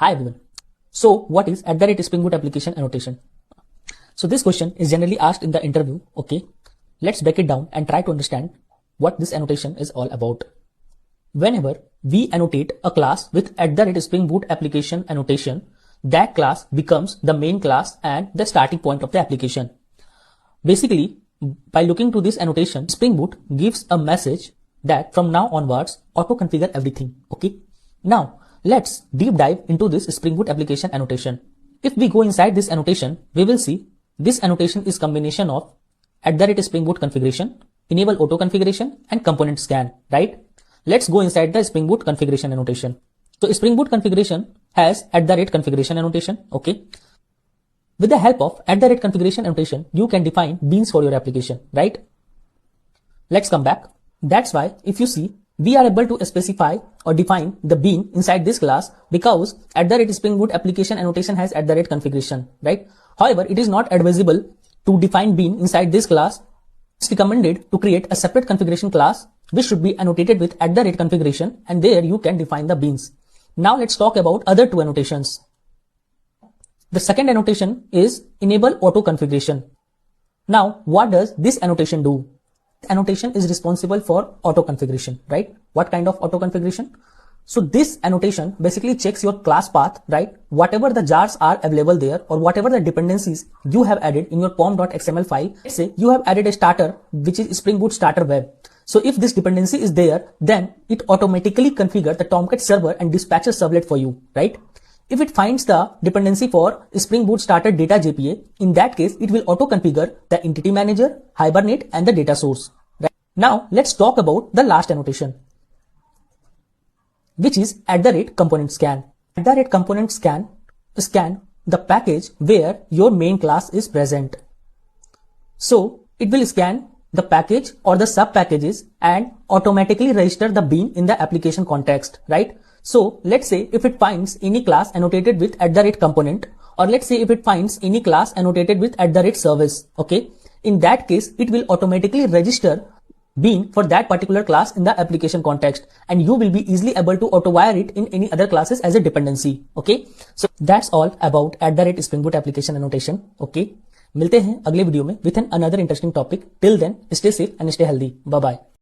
Hi everyone. So what is @Spring Boot application annotation? So this question is generally asked in the interview. Okay, let's break it down and try to understand what this annotation is all about. Whenever we annotate a class with @Spring Boot application annotation, that class becomes the main class and the starting point of the application. Basically, by looking to this annotation, Spring Boot gives a message that from now onwards, auto-configure everything. Okay. Now, let's deep dive into this Spring Boot application annotation. If we go inside this annotation, we will see this annotation is combination of @Spring Boot configuration, enable auto configuration and component scan, right? Let's go inside the Spring Boot configuration annotation. So Spring Boot configuration has @configuration annotation. Okay. With the help of @configuration annotation, you can define beans for your application, right? Let's come back. That's why if you see, we are able to specify or define the bean inside this class because @Spring Boot application annotation has @configuration, right? However, it is not advisable to define bean inside this class. It's recommended to create a separate configuration class which should be annotated with @configuration, and there you can define the beans. Now let's talk about other two annotations. The second annotation is enable auto configuration. Now, what does this annotation do? Annotation is responsible for auto configuration, right? What kind of auto configuration? So this annotation basically checks your class path, right? Whatever the jars are available there or whatever the dependencies you have added in your pom.xml file. Let's say you have added a starter, which is Spring Boot starter web. So if this dependency is there, then it automatically configures the Tomcat server and dispatches servlet for you, right? If it finds the dependency for Spring Boot starter data JPA, in that case, it will auto configure the entity manager, Hibernate and the data source. Right? Now let's talk about the last annotation, which is @component scan. @component scan the package where your main class is present. So it will scan the package or the sub packages and automatically register the bean in the application context, right? So let's say if it finds any class annotated with @component, or let's say if it finds any class annotated with @service, okay? In that case, it will automatically register bean for that particular class in the application context, and you will be easily able to auto-wire it in any other classes as a dependency, okay? So that's all about @Spring Boot application annotation, okay? मिलते हैं अगले video में with another interesting topic. Till then, stay safe and stay healthy. Bye bye.